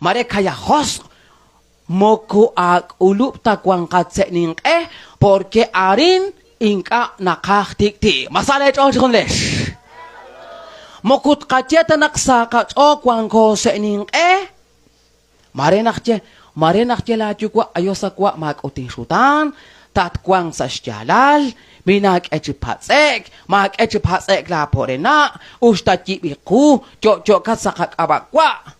Mare kaya hos moku ak ulup takwang katse ning porque arin inka nakahtikti. Masalah itu konles. Mokut katse tanak sa katso kwang ko se ning mare nakje la kwa ayosa kwa mag uting sutan tat kwang sa sjalal minak echipatsek mag echipatsek la porena usta jibiku jok kasakak abakwa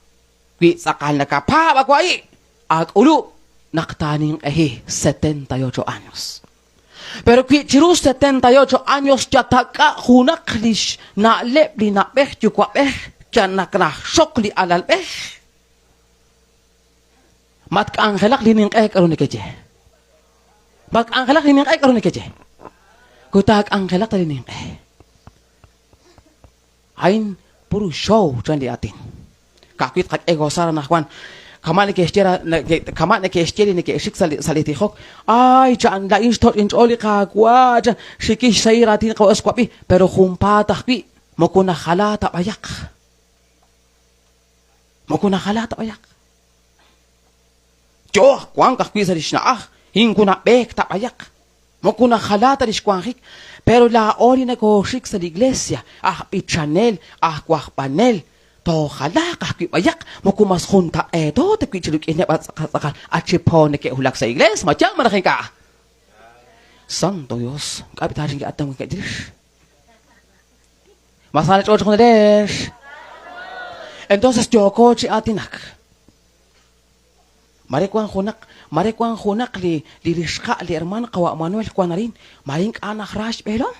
wi sakal nakapa bakwai ag ulu naktaning 78 años. Pero que chiru 78 años ya taka hunaklish na lebli na beh jukwa beh kan nakna shokli alal beh mat ka angelak lining karon keje bak angelak lining karon keje kutak angelak lining ain puru show jan di atin kakwit kak ego sara nakwan kamane ke esteri ne ke shik saliti khok ay jan la instot in oli ka kwa jan shikish sayratin ko asqabi pero khumpa takbi mokuna khalata bayak jo kwang kakwi sa disna hingkuna bek ta bayak mokuna khalata dis kwangik pero la oli ne ko shik sa iglesia pichanel kwa panel to khala kakwi bayak mokumas khunta to te kwichiluk ine bat sakal achipone ke hulak sa iglesia macam mana ka santo Dios kapitarin ke atang ke dish masalah itu con dish entonces yo coche atinak mare kwang hunak li rishka li hermano kawa Manuel kwanarin maring anak rash belom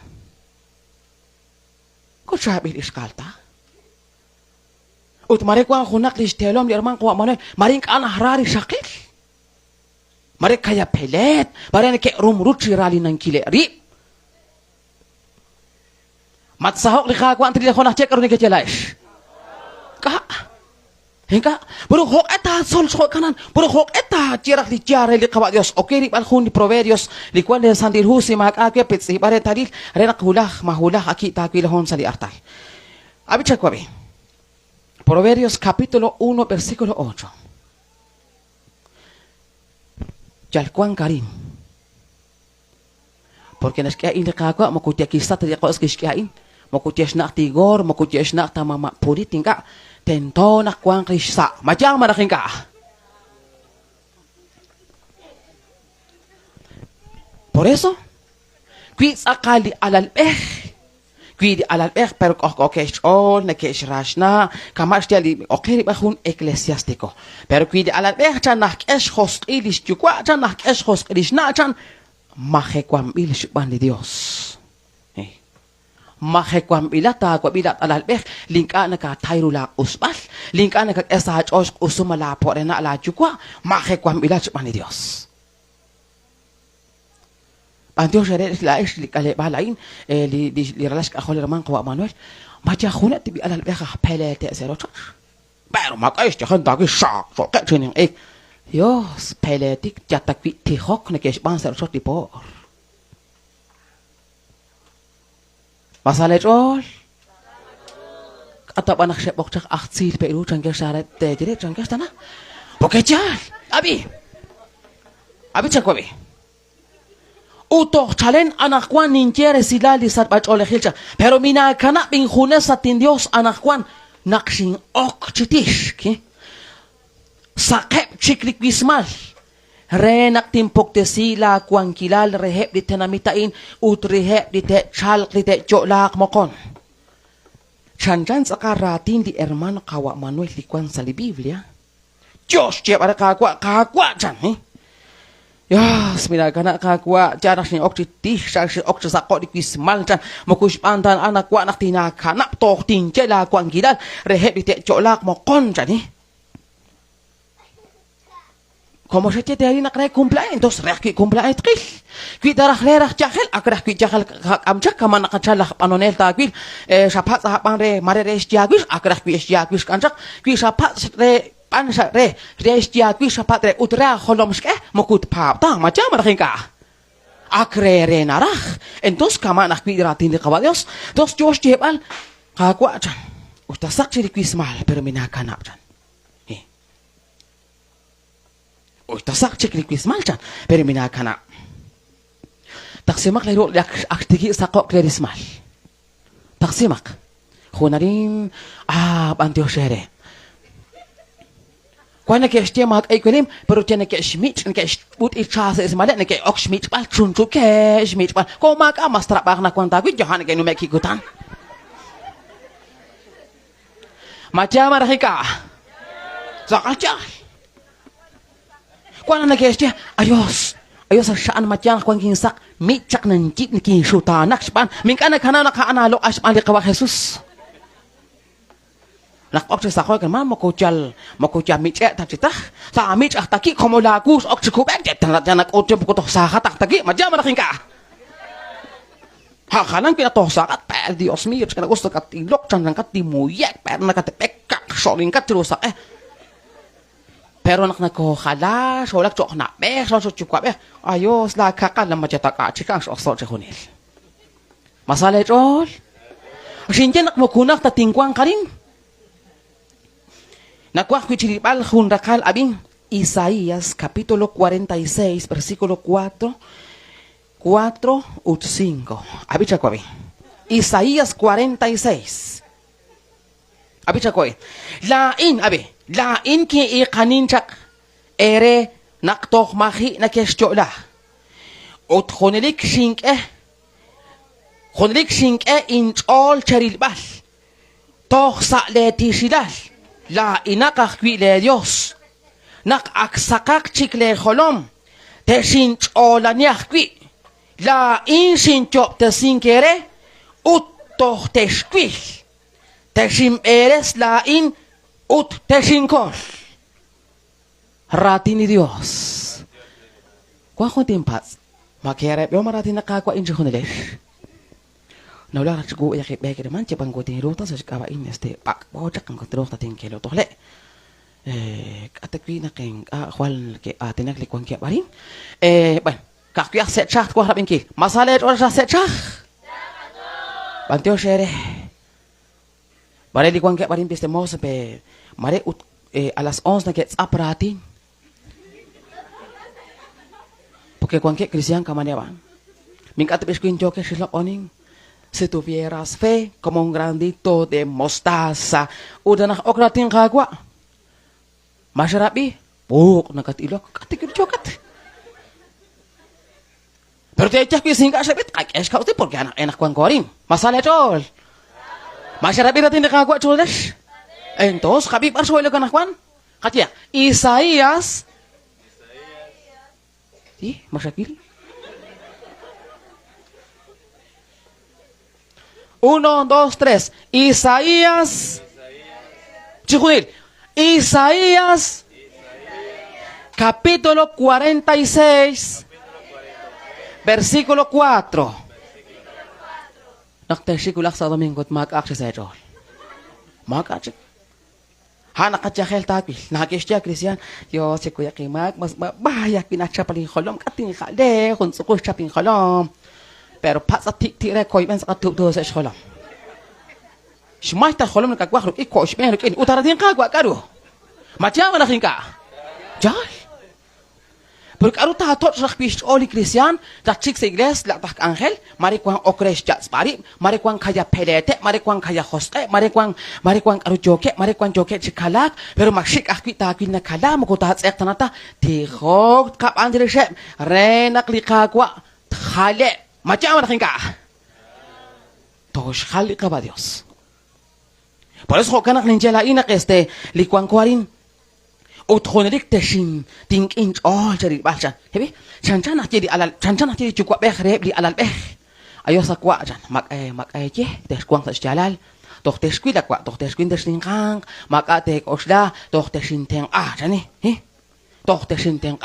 ko sabi iskalta ut mare kwang hunak li stelom li hermano kawa Manuel maring anak rari sakit mare kaya pelet mare ke rumrut rali nang kileri mat sahok li kakwa antri khona cek karuni ke jelais ka hingga buru hok eta sol kanan buru hok eta cirak di ciare li kawa Dios oke ri balhun di proverbios li kwal de sandir husi mak ake pitsi bare tadil renak mahulah aki takwil hon sali artai abi chakwabi Proverbios capítulo 1 versículo 8 jalkuan karim porque nas kaya ini kakwa makutia kisah tadi kau sekian makutia nak tigor makutia nak tamama puri tingka tento nak kuang krisa macam mana kingka por eso quiz akali alal Quidi alal pero na kesh rashna kamas tiali okeri bahun eclesiástico pero quidi alal chan nak kesh host ilish chukwa chan nak kesh host ilish na chan mahe kwam ilish ban di Dios mahe kwam ilata kwa bilat alal lingka na ka tayrula usbal lingka na ka esah os usumala porena ala chukwa mahe kwam ilat ban di Dios Antio shere la es li kale balain li relash ka khol man kwa Manuel ma ja khuna tibi alal bekha pelete zero pero ma ka is khan da ki sha so ka training yo peletik jatakwi ti hok ne kes ban zero di por masalah ol atap anak sepok cak aksil pe lu cangker syarat te jadi cangker sana pokejal abi cakwabi Utoh chalen anak kwan ninjere silali sat bach ole khilcha pero mina kana bing khune satin Dios anak kwan naksing ok chitish ki sakep chiklik wismal renak timpok te sila kwan kilal rehep di tenamitain ut rehep di te chal di te jolak mokon chanjan sakaratin di hermano kawa Manuel di kwan sa Biblia Dios cep ada kakwa chan ya semina kana kakwa jarak ni ok tih sang ok sakok di kismal chan mokus pantan anak kwa nak tina kana tok ting cela kwang gidal rehep di tek jolak mokon chan ni como se te dari nak re kumplain dos re ki kumplain tkil ki darah lerah jahil akrah ki jahil amjak kama nak chalah panonel takwil sapat sahapan re mare re stiagis akrah ki stiagis kanjak ki sapat re Pansa re restia qui sapatre utra holomske mokut pap ta macam mana kingka akrere narah entos kama nak pi ratin de caballos dos jos jebal kakwa chan usta sak ciri qui smal pero minaka nak chan tasak chikli Christmas chan. Pero minakana. Taksimak laro aktigi sakok klerismal. Taksimak. Hunarim bantio shere. Kuana ke stia mak ikulim pero tiene que schmich ke but i chase is male ke ok schmich bal chun chu ke schmich bal ko mak amastra bak na kwanta gu johan ke no meki gutan. Macam mereka. Sakal. Kuana na ke stia ayos saan macam kuan kinsak micak nanjik ni kin shuta nak span mingkana kana na ka analo aspan li kawa Jesus. Nak ok sa ko kan man makucal micak tak citah sa micak taki komo lagu ok cukup ek tan nak ote ko to sa tak taki macam mereka. Ha kanan kita to sa kat per Dios mío kana gusto kat ilok chan kat timuyek per na kat pekak soling kat rusak Pero nak nako khala solak chok na be so chukwa be ayos la kakal na majata ka chikang so chehunil masale chol shinje nak mokunak ta tingkwang karin nakwa kuchilibal hun rakal abing Isaías capítulo 46 versículo 4 ut 5 abicha kwabi Isaías 46 abicha kwabi lain ki iqaninchak ere naktok mahi nakestyola ut khonilik shinke inchol charilbal toh sa leti shidal la inakakwi le Dios nak aksakak chikle kholom te shinchola nyakwi la in shinchop te sinkere ut toh teshkwil te shim eres la in ut teshinkol rati ni Dios kwa timpas makere yo marati nakakwa inji khonelesh nawla rachigu ya ke beke man chepang ko tin ruta sa kawa in pak bojak ang kontrol ta tin kelo tohle atakwi na king khwal ke atinak likwang ke barin ban kakya set chat ko harapin ki masalet or set chat bantio shere bare likwang ke barin piste mo pe mare a las 11 na ke apratin porque cualquier cristiano kamaneban minkat pesquin joke shilak oning si tuvieras fe como un granito de mostaza udah nak okratin kagwa masyarabi buk nakatilok katikir jokat pero te echas que singa sabit kak es kau porque anak enak kuang korin masalah chol masyarabi ratin kagwa choles entonces kabib arsuelo kan akwan katya Isaías masyakil 1, 2, 3 Isaías Chikunil Isaías capítulo 46 versículo 4 Naktersikulak sa domingo at mag-aksa sa ito mag-aksa nakachahel tapil nakisya Christian yo si kuya kimak mas bahayak pinatsa paling kolom kating kale kung suko siya ping kolom pero pat sa tik-tik rekoy men sa katup-tup sa kolom shumay ta kolom nakagwak ruk iko shumay ruk in utara din kagwak karo macam na ka jal pero karo tatot sa kpist oli Christian sa chik sa igles latak angel marikwang okres jats pari marikwang kaya pelete marikwang kaya hoste marikwang karo joke marikwang joke chikalak pero maksik akita akin na kala mo ko tats ek tanata tihok kap andre shep renak likagwa khale macam na ka tosh khali ka ba Dios por eso kanak ninjela inak likwang kwarin ut khonelik teshin ting inch jari balchan hebi chanchan jadi alal chanchan jadi cukup reb li alal ayo sakwa jan mak ke tes kuang sa jalal toh tes kuida kwa toh tes kuin teshin kang mak te osda toh teshin teng jani toh teshin teng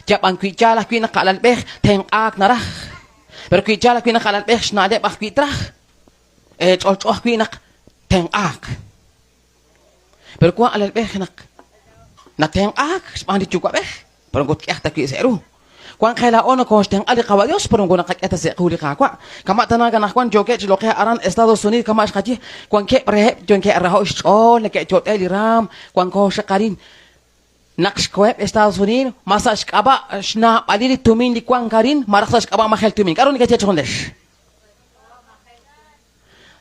japan kui jala kui nak alal teng narah pero kui jala kui nak alal snade bak kui trah chol kui nak teng pero kuang alal nak teng spandi cukup pero gut kya takwi seru kuang kaila ono ko teng ali kawadios pero guna kaketa se kuli kakwa kama tanaga nak kuang joget loke aran Estados Unidos kama shkaji kuang ke pre jon ke raho chol ke chot eli ram kuang ko shakarin Nakshkweb Estados Unidos, masashkaba shna palili tumin di kwang karin, marakashkaba mahel tumin. Karon ni kaya chondesh.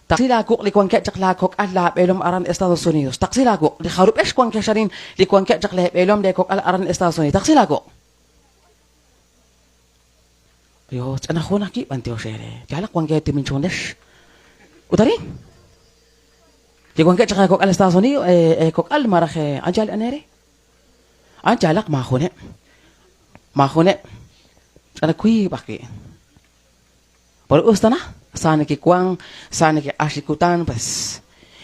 Taksilagok li kwang kaya chaklagok ala belom aran Estados Unidos. Taksilagok li kharup es kwang kaya sharin li kwang kaya chakle belom de kok ala aran Estados Unidos. Taksilagok. Yo, anak ko naki pantio shere. Jalak kwang kaya tumin chondesh. Utari? Li kwang kaya chaklagok ala Estados Unidos kok al marakhe anjal anere. Anjalak mahone. Mahone. Ana kui baki. Por ustana, sana ki kwang, sana ki ashikutan pues.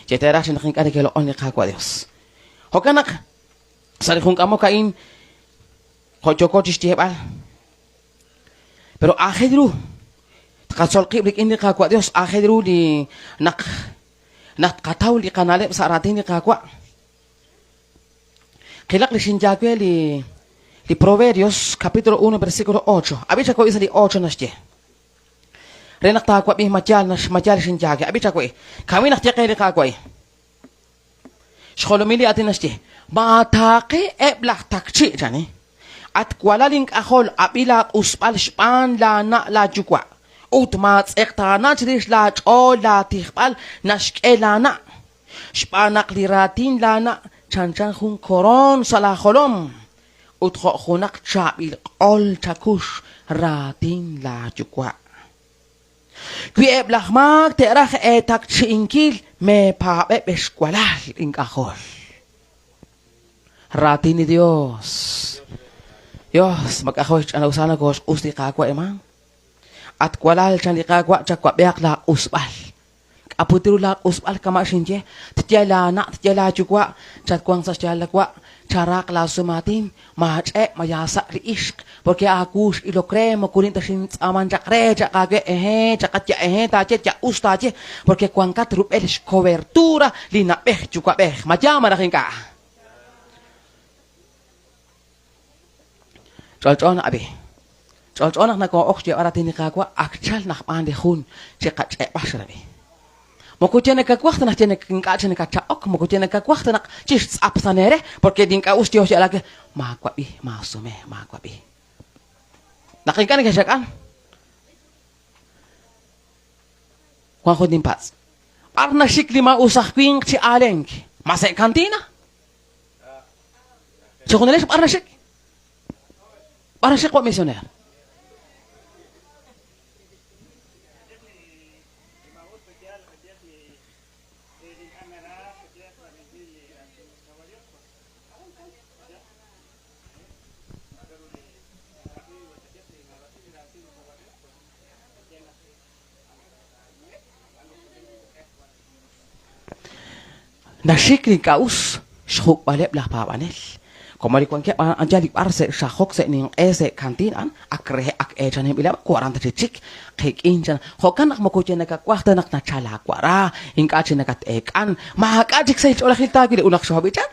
Cetera sin king kare kelo on ka kwa Dios. Hokanak. Sari kung kamo kain hojoko tistihebal. Pero ahedru. Kasol kiblik ini ka kwa Dios ahedru di nak kataw li kanale sa aratin ni ka kwa. Kilak li sinjagwe li Proverbios capítulo 1 versículo 8. Abisha ko isa di 8 na siya. Renak ta kwa bih matyal sinjagwe. Abisha ko kami nak tiyak kay kakwa Skolomili atin na siya. Matake eblak takchi jani. At kwalaling akol apilak uspal span la na la jukwa. Utmat ekta na chiris la o la tikpal na shkelana. Spanak liratin la na Chan khung koron salah kholom utro khunak chabil ol takush ratin la jukwa Kui eblah mak terah etak chinkil me pa beshkwalal inkahol ratin ni Dios magkahol ana usana gos usti kakwa emang at kwalal chan kakwa chakwa beak la usbal Aputiru lak usbal kama shinje tjala na tjala jukwa chat kwang sa tjala kwa charak la sumatin mache mayasa ri ishq porque akush ilo cremo kurinta shin aman jakre jakage chakat ta che usta che porque kwang kat rup elish cobertura lina beh jukwa beh majama na kinka Cholchon abi Cholchon na ko okje aratin ka kwa akchal nak pande hun chekat basrabi Mokutia kakwacht na tiene kinkache na kachaok mokutia kakwacht na chis apsanere porque dinka ustio siya lagi makwabi masume makwabi Nakikan ka siya Kwa din pats Parna sikli mausak kwing si aleng masay kantina So kuneles parna sik kwa misioner Nasikli kaus shuk balep lah papanel. Komari kwang ke anjali parse shahok se ning ese kantinan akre ak ejan bila 40 cik kek injan hokan nak mako jena ka kwahta nak na chala kwara ingka jena ka ekan maka jik se olah kita gile unak shobitan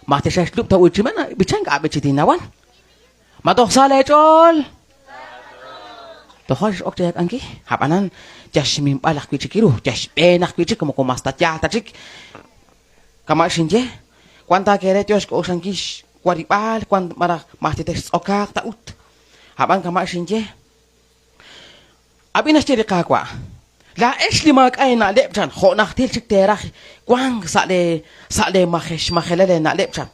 mate se slup ta uji mana bican ka abeci tinawan matok sale chol to hosh ok tek angki hapanan jasmim palak ki cikiru jas penak ki cik mo ko masta ja ta cik kama shinje Kwanta kere Dios ko usang kis kwaripal kwan mara mahtites okak taut haban kama shinje abinas tiri kakwa la esli mag ay na lepjan ho naktil sik terah kwang sa le mahesh mahelele na lepjan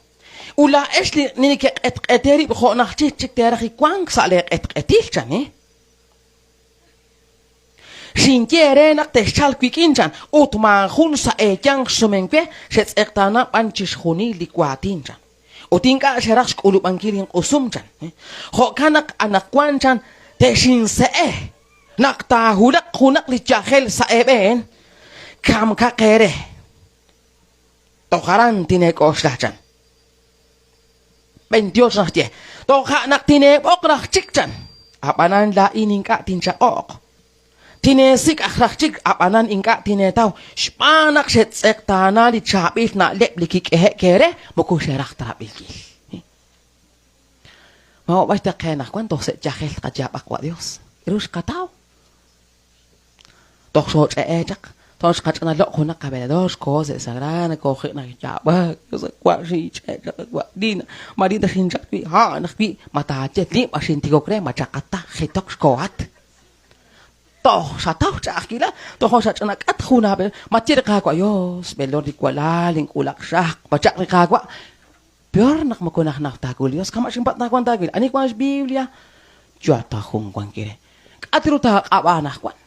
ula esli ni ke eteri ho naktil sik terah kwang sa le etil chan Shinjere nak te shal kwikinjan utma hun sa ejang sumenkwe sets ektana panchis huni likwatinjan utinka sherash ulu bangkiring usumjan ho kanak anak kwanjan te shinse nak tahulak hunak li jahel sa eben kam kakere tokaran tinek oslajan ben Dios nak je tokha nak tinek okrak cikjan apanan la iningka tinja ok Tinesik akrakcik apanan ingka tinetaw spanak set sektana di chapis na lep likik kere moku serak trapikil mau basta kena kwan tok set jahel kajab akwa Dios irus katau tok so jak Tos kacana lo ko nakabela dos cosas sagrada coge na chaba yo sa kwa si che kwa din marita sin chatwi ha nakwi mata che li asin tigo kre machakata khitok skoat to sa tau cha akila to ho sa chana kat khuna be machir ka kwa yo belor di kwala ling ulak sak machak ni ka kwa pior nak makunak nak tagulios kama simpat na kwan tagil ani kwan biblia jata khung kwan kire atru ta abana kwan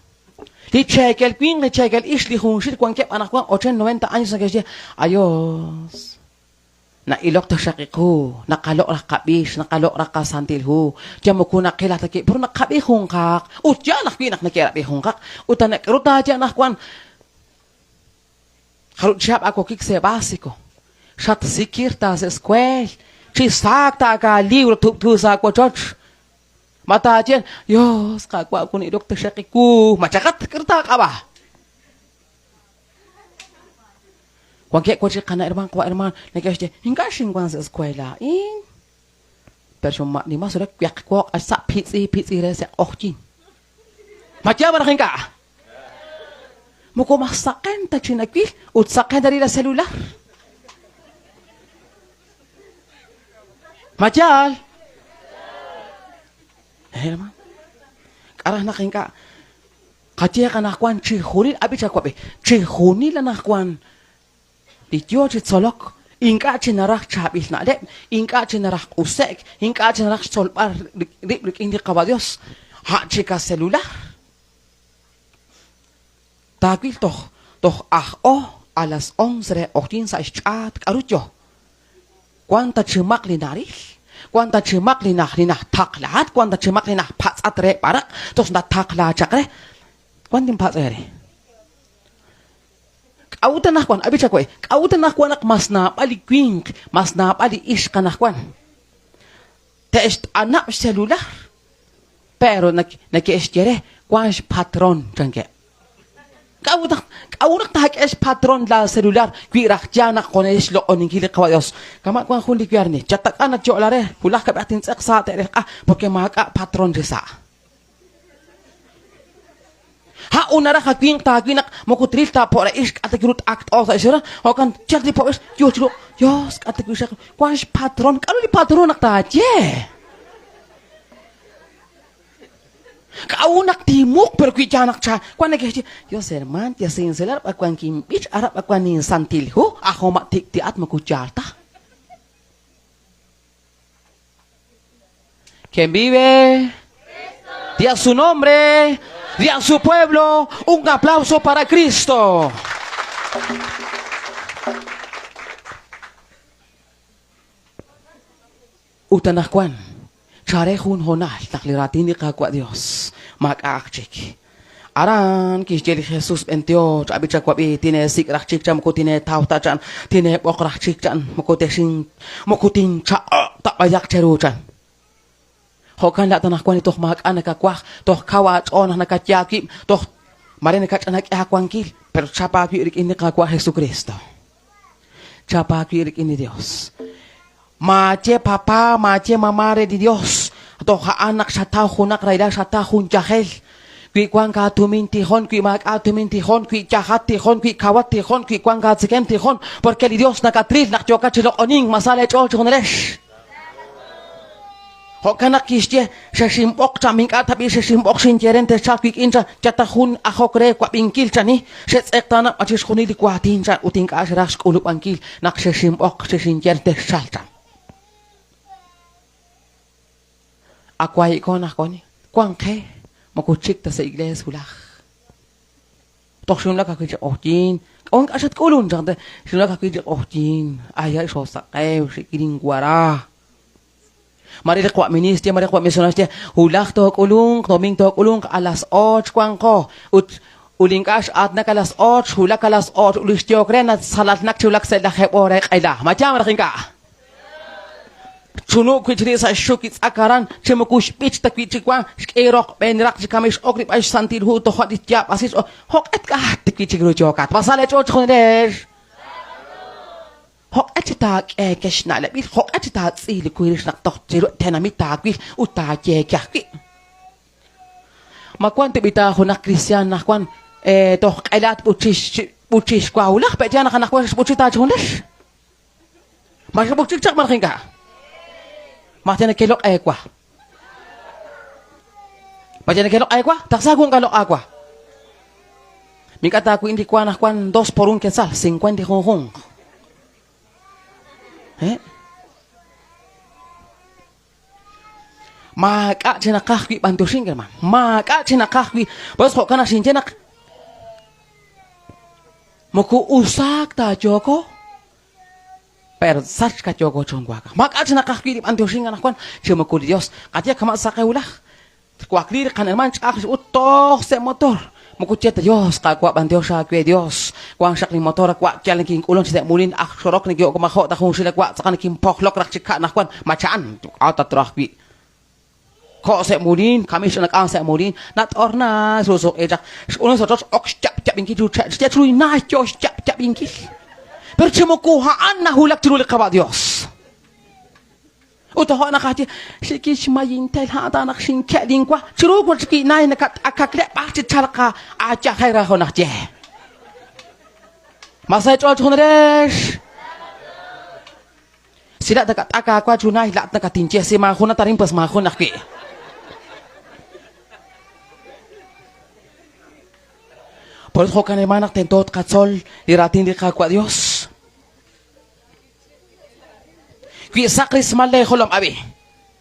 li chekel queen li chekel ish li khunshit kwan kep anak kwan 80-90 años na kasi ayos na ilok ta shakiku nakalok ra kabish nakalok ra kasantil hu jamo ko nakila ta ki pero nakabi hungkak utya nak queen nak nakira bi hungkak utan ruta ja anak kwan harut siap ako kikse basiko shat sikir ta sa eskwel chi sakta ka libro tu sa ko church mata aja, yo, sekarang aku nih dokter syakiku, macakat kerta apa? Kuang kek kucing kana irman, nak aja, hingga singkuan sekolah in, persuma ni mas sudah kuak kuak asak pitsi resek jin, macam mana hingga? Muko masakan tak cina kuil, utsakan dari la selular, macam. Herman, karena nak ingka, kacia kan akuan cihuni, abi cakap cihuni lah akuan, dijual cisolok, ingka cenarah cabis nak dek, ingka cenarah usek, ingka cenarah solpar, rik ini kabadios, hak cika selular, tapi toh alas 11 sa iscat karujo, kuanta cemak linaris. Kuanta cemak linah taklat, kuanta cemak linah pas atre parak, terus ndak takla cakre, kuantim pas ere. Kau tanah kuan, abi cakwe, kau tanah kuan nak masna pali queen, masna pali ish kanah kuan. Test anak selular, pero nak esjere, kuan patron jangke. Kau nak tak es patron la selular, kui rakja nak kones lo oning kili kawayos. Kamak kuan kundi kuar ni, catak anak jok lare, pulah ke batin saksa tere porque maka patron desa. Ha unara ka kuing ta kuing nak mokutril ta por is ata kurut akt o sa isera, o kan chat di poes yo chulo, yos ata kuisa kuan patron, kalau di patron nak ta je. Kau nak timuk pergi janak cha, kau nak kecil, yo serman, ya sinselar, aku yang kimpich, Arab aku yang santil hu, aku mak tik tiat makujarta. Quien vive, dia su nombre, dia su pueblo, un aplauso para Cristo. Utanah kuan. Cari hun honal tak liratin di kagwa Dios mag-akchik. Aran kis jeli Jesus entio cabi cakwa bi tine sik rakchik cam ko tine tau ta chan tine bok rakchik chan moko tesing moko tin cha tak bayak ceru chan. Hokan dak tanah kwan toh mag anak kwa toh kawat on anak kyaki toh mari nak anak akwang kil pero chapa ki ini kagwa Jesus Kristo. Chapa ki ini Dios. Mace papa, mace mamare di Dios. Atau anak sa tahu nak raida sa tahu jahil. Kui kuang ka tumin tihon, kui mag tumin tihon, kui jahat tihon, kui kawat tihon, kui kuang ka sikem tihon. Porque di Dios nakatril nak joka chilo oning masala chol chonresh. Hokanak kisje sa simbok sa mingka tapi sa simbok sinjeren te sa kui insa jatahun ahok re kwa bingkil chani. Set ektana achis kuni di kuatin sa uting ka asiras ulup angkil nak sa simbok sa sinjeren te salta. Aku ay ko nak ko ni kuang ke makuchik ta sa iglesia hulah tok shun la ka kije jin on asat kulun jang ta shun la ka kije jin ayay so sa kay sikiring guara mari kwa minister mari kwa misionas dia hulah to kulung toming to kulung alas 8 kuang ko uling kas at na kalas 8 hulah kalas 8 ulis tio kren at salat nak chulak sa lahep ore kaila macam raking ka Suno kuitri sa shukit akaran chemakush pitch ta kuichikwa erok benrak chikamish okrip ay santil hu to hot tiap asis hok et ka tikwichigro jokat pasale cho chondesh hok et ta kesh na le bit hok et ta tsil kuirish nak tok jiro tenamit ta kwil uta je kyaki makwan tibita ho na Christian nakwan toh elat bucis kwa ulah pe jana kana kwa bucis ta chondes mas bucis chak malaking ka matena kelok ay kwa matena kelok ay kwa taksagong kalok akwa mikata ko hindi kwa na kwan 2 por 1 quetzal 50 hong maka chinakah kwi bantusin ka man maka chinakah kwi bos ko kana sin chinak Moku usak ta joko per sach ka joko chongwa ka maka chinakah kwi bantusin ka nakwan chimo ko Dios katya kama sakay ulah kwa klir kan man chak utok se motor Moku chat Dios ka kwa bantuo sa kwi Dios kwa sak ni motor kwa kyalan king ulon sa mulin ak sorok ni ko makho ta kung sila kwa sa kan king poklok rak chika nakwan machaan ata trah kwi ko sa mulin kami sa nakang sa mulin nat orna susok ejak uno sa tos ok chap chap ingki tu chat trui na chos chap chap ingki pero chimo ko haan na hulak truli ka ba Dios uto ho nakati siki shimayin tel hata nak shin keding kwa chiro ko siki nai nakat akakle pa chi chalka acha khaira ho nakje masai chol chonresh sila dekat aka kwa junai lat nakat tinje si ma khuna tarim pas ma khuna ki por eso kan emanak tentot katsol iratin di ka kwa Dios Qui sacris male holom abi.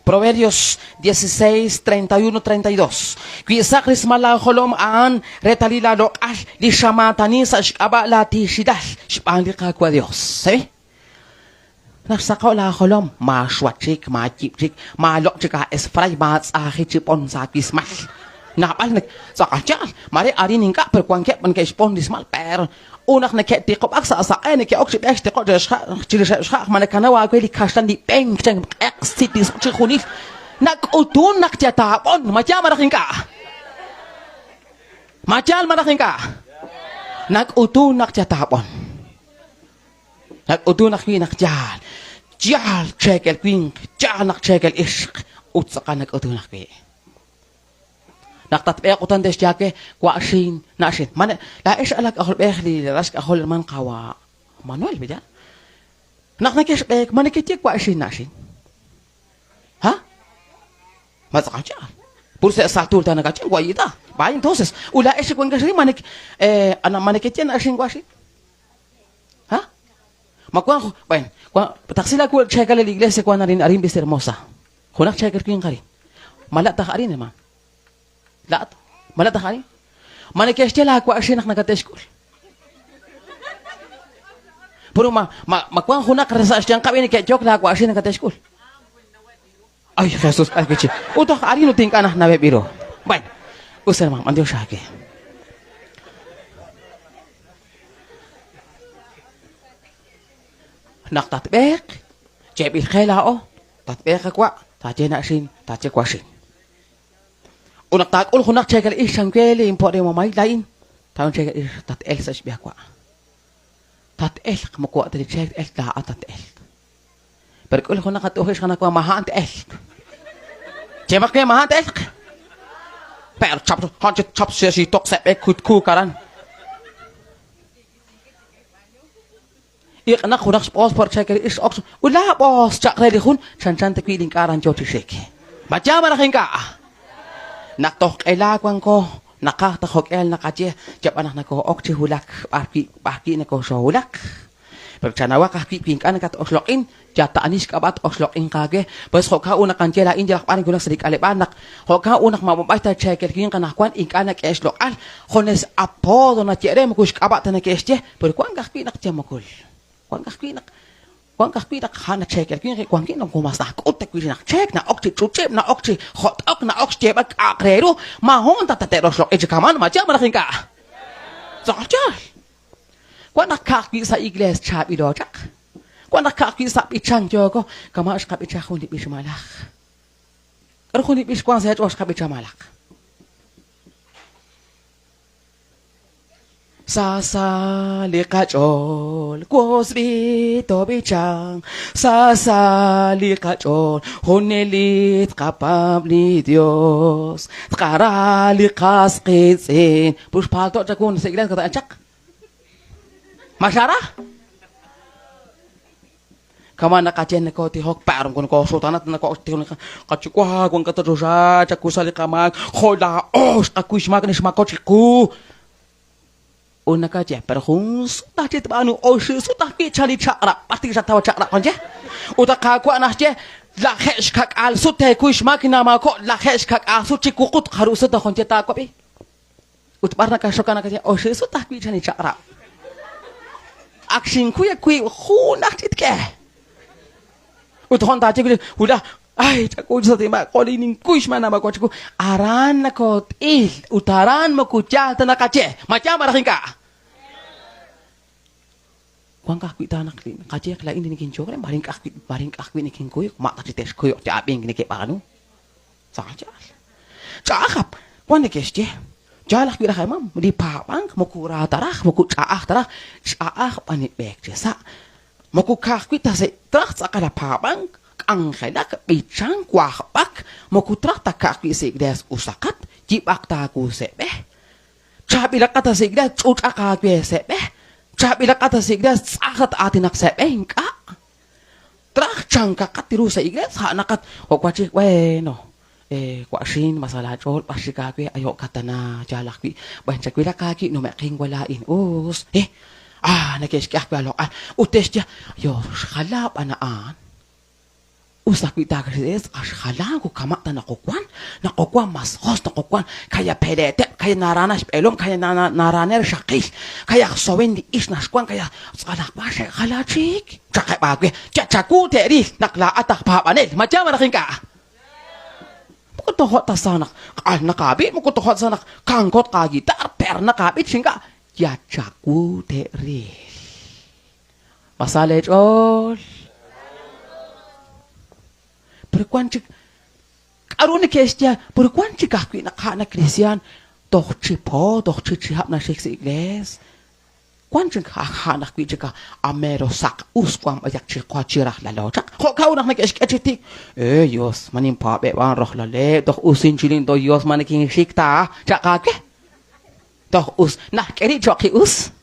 Proverbios 16, 31, 32. Qui sacris mala holom aan retalila lo al li shamatani sa shaba la ti shidal. Shpang ka kwa Dios. Sabi? Nagsakaw la holom ma shwachik ma chipchik ma lokchika esfray ma sa chipon sa kismal. Napal nag sa kachal mari arining ka per kwangke man kay spon dismal per unak na keti ko aksa sa ay ke oxy best ko sha man kanawa ko li kastan di peng chang exit dis khuni nag-utun nakjatapon macha maraking ka machal maraking ka nag-utun nakjatapon nag-utun nakjal jal chekel queen jal nak chekel ishq utsaka nag-utun nakwi Naktatbe ko tandes jake kwa shin na shin man la ish alak ahol behli rask ahol man kawa manuel bida naknakesh bek man kiti kwa shin na shin ha mazakacha por ser satur ta nagacha kwa ita ba entonces ula ish kwen gasri man ana man kiti na shin kwa shin ha makwa ben kwa taksila ko cheka la iglesia kwa na rin arin bis hermosa kunak cheka kin kari mala ta arin ma لا ما لا دخاني ما نكشت لها كوا أشي نحن كتشكل برو ما كوا هناك رسالة جان كابين كجوك لها كوا أشي نحن كتشكل أي خسوس أكيد وتو أرينو تينك أنا نبي بيرو باي وسلام ما نديو شاكي نقطة بيك جايب الخيل أو تطبيق كوا تاجينا أشين تاجي كوا أشين Unak tak ul hunak chekel isang kweli import mo may lain. Taon chekel is tat el sa siya kwa. Tat el kumukuha tali chekel el ta tat el. Pero ul hunak at uhis kana kwa mahaan el. Chemak kaya mahaan el. Pero chap siya si tok sepe kutku karan. Ik anak hunak spos por chekel is ox. Ula bos chak ready hun chan tekwiling karan joti shake. Baca maraking ka. Naktok elakwang ko nakatakok el nakatye jap anak nako okchi hulak parki nako so hulak percanawa kaki pingkan kat oslokin jata anis kabat oslokin kage bas ka unak kanjela injalak paring gulang sedik ale banak ka unak mamabay ta chekel kin kanakwan ikanak eslokal khones apodo na tiere mukus kabat na kesje per kwang kaki nak jamakul kwang kaki nak hana chekel kin kwang kin no kumas nak utek wi nak check na okchi chuchep na okchi hot ok na okchi bak akrero mahon tatatero slok ejkaman macha maraking ka zacha kwang kaki sa igles chap idojak kwang kaki sa pichang jogo kamash ka pichang hundi bismalak er hundi bis kwang sa jos ka pichamalak 사살리카졸 꽃비토비창 사살리카졸 혼넬릿 kapabli Dios karalikas kitsin puspalto cakun segala kata acak masyarah kamana kajen ko tihok parang kun ko sultanat na ko tihon kachukwa kun kata dosa cakusali kamak khoda os akuis magnis makochiku una kaje perhus tah jet banu os sutah pi chali chakra pasti satawa chakra konje uta ka ko anasje la khesh kak al sute kuis makina ma ko la khesh kak a suci kukut haru sutah konje ta ko pi ut barna ka shokana kaje os sutah pi chali chakra akshin ku ya ku khuna titke ut honda je udah ai caku sa tema ko lining kuis mana ma ko caku aran na ko il utaran mo kucha ta na kache macam marahin ka kuang ka kita nak kache kala ini kin chokre baring ka ni kin kuy ma ta tes kuy ta aping ni ke panu saja cakap kuan ke ste jalak kita khamam di papang mo kura tarah mo ku caah tarah pani bek jesa mo ku ka kita se tarah sakala papang ang khadak bichang kwa bak mo ku tarah takak se gdes usakat jibak ta ku se be chabila kata se gdes utaka ku se be chabila kata se gdes sakat atinak se be ka tarah changka katiru se gdes ha nakat o kwa chi we no kwa shin masala chol pasika ku ayo katana jalak ku bancha ku la kaki no making wala in us nakesh kya ku alo utesh ja yo khalap anaan usak kita kasi khala ko kamak na nakukuan mas hos nakukuan kaya pelete kaya naranas pelom kaya naraner shakil kaya sowen di is naskuan kaya salak pa siya khala chik chakay bagwe chachaku teri nakla atak papanel macam maraking ka mukutohot ta sanak nakabit mukutohot sanak kangkot ka gitar per nakabit singka chachaku teri masalej all perkuancik arune kestia perkuancik aku nak hak na Kristian doch chipo doch chichihap na shek igles kuancik hak nak bijaka amero sak uskwam ayak chikwa chirah lalojak kok kau nak kesk etik yos manim pa be wan roh lale doch usin chilin do yos maniking shikta chakake doch us nah keri joki us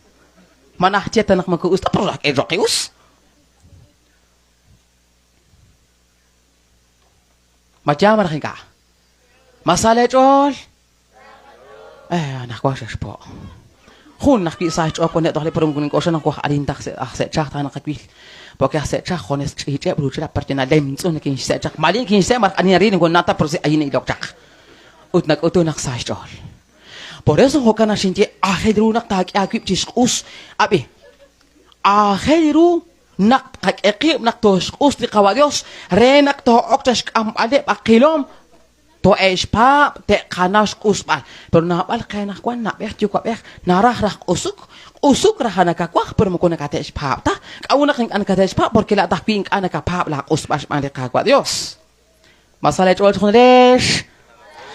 manah ceta nak maku us ta perlah ke joki us macam mana ka masalah jol nak kuasa sepo hun nak bisa jol ko net dohle perum kuning ko sana ko arin tak se cak ta nak kwil poke se cak khones hije bru cira pertena dem tsun kin se cak mali kin se mar ani rin ko nata prosi ayin dok cak ut nak sa jol por eso ho kana shinti ahedru nak tak akwip tis us abi ahedru nak kak ekip nak tos usti kawadios renak to oktas am ade pakilom to espa te kanas uspa pero na bal kana kwan na beh juga beh narah rak usuk rahana ka kwah pero mo kuna kate espa ta kauna kan an kate espa porque la ta pink ana ka pa la uspa mande ka kwadios masalah chol khondesh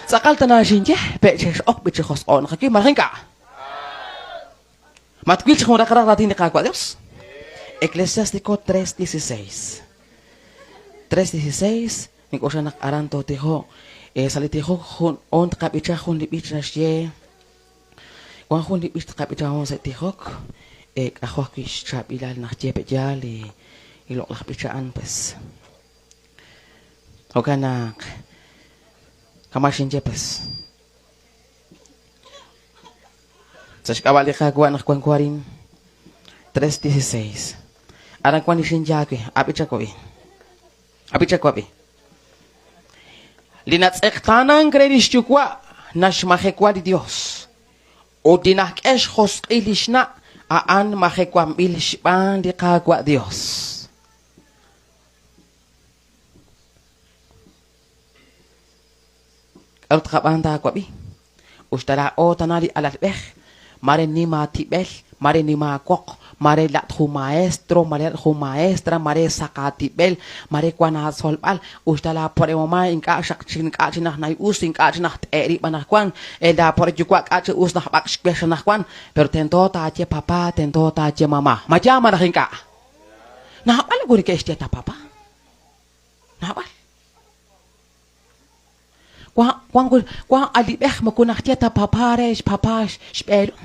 sakal tana shinje peches ok biche khos on khaki marhinka matkwil khona kara ratin ka kwadios Eclesiástico 3:16 ni ko siya nakaran to tiho salitiho hun on kapicha hun libich na siya kung hun libich kapicha hun sa tihok ako kis chap ilal na siya pejali ilok lah pichaan pes oka nak kamashin siya pes sa sikawali ka kuha nak kuhan kuharin 3:16 Arang kwan isin jake, apicha ko Linat ektanang kredis chukwa, nash mahekwa di Dios. O dinak esh hos ilish na, aan mahekwa milish pan di kagwa Dios. Arut kapanta kwa bi. Ustara o tanali alat beh, mare ni ma tibel, mare ni ma kok, mare lat hu maestro, mare hu maestra, mare sakatibel, mare kwana solbal, ustala por mama inka shak chin ka chinah nai us inka chinah eri banah kwan, da por jukwa ka us nah bak spesah kwan, pero tento ta che papa, tento ta che mama. Macam mana inka? Nah bal guri ke ta papa. Nah bal. Kwang alibeh makunah ta papares, papas spelo.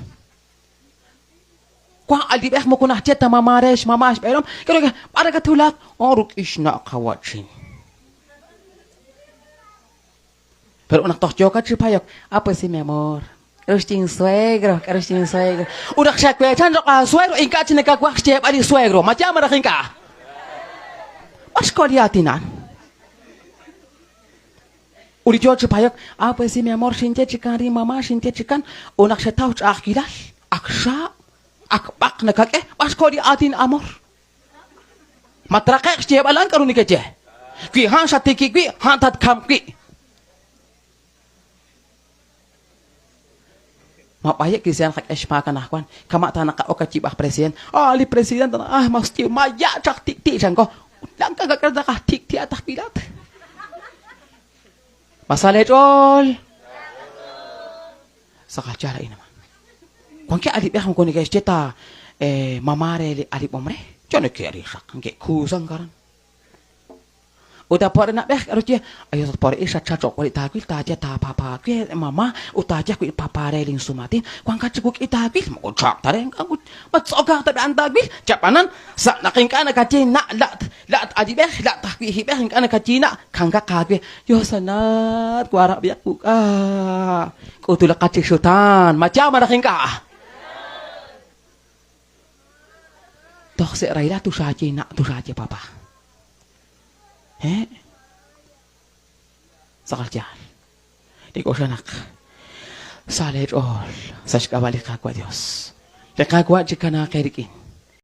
Kwang alibeh makunah ta mamares, mamas spelo. Kalo ka para ka tulak, oruk isna kawatsin. Pero nak toh joka cipayok, apa sih mi amor? Rusting suegro. Udah siya kwetan ka suegro, inka chineka kwak siya ali suegro. Macam mana ka? Mas ko diatinan. Uri George payak, apa sih mi amor sinte cikan ri mama sinte cikan, onak saya tahu cak kilal, aksa, akpak nakak mas ko diatin amor. Matrakek siya balang karuni keje. Kui han satiki kui han tat kam kui. Mapayak kisian kak esmakan akwan, kama tanah ka okacibah presiden. Ali presiden tanah mesti maya cak tik jangko. Langkah gak kerja kah tik atas pilat. Masalah tol. Sakacara ini mah. Kau ke alip ya kau ni guys ceta mamare alip omre. Jangan ke ari sak ke kusang karan. Udah por nak beh harus dia. Ayo por isa cacok por itagil taja ta papa ke mama utaja ku papa reling sumati. Kau angkat cekuk itagil mau cak tareng aku. Matsokah tapi antagil capanan sak naking kana kacin nak lat adibeh lat takwi hibeh kana kacina kangka kagwe yo sanat ku arab biak ku ku tulak kacik sultan macam mana kingka toh se raila tu saja papa sakal jalan di kosanak salet all sash kabalik kakwa Dios lekakwa jika na kerikin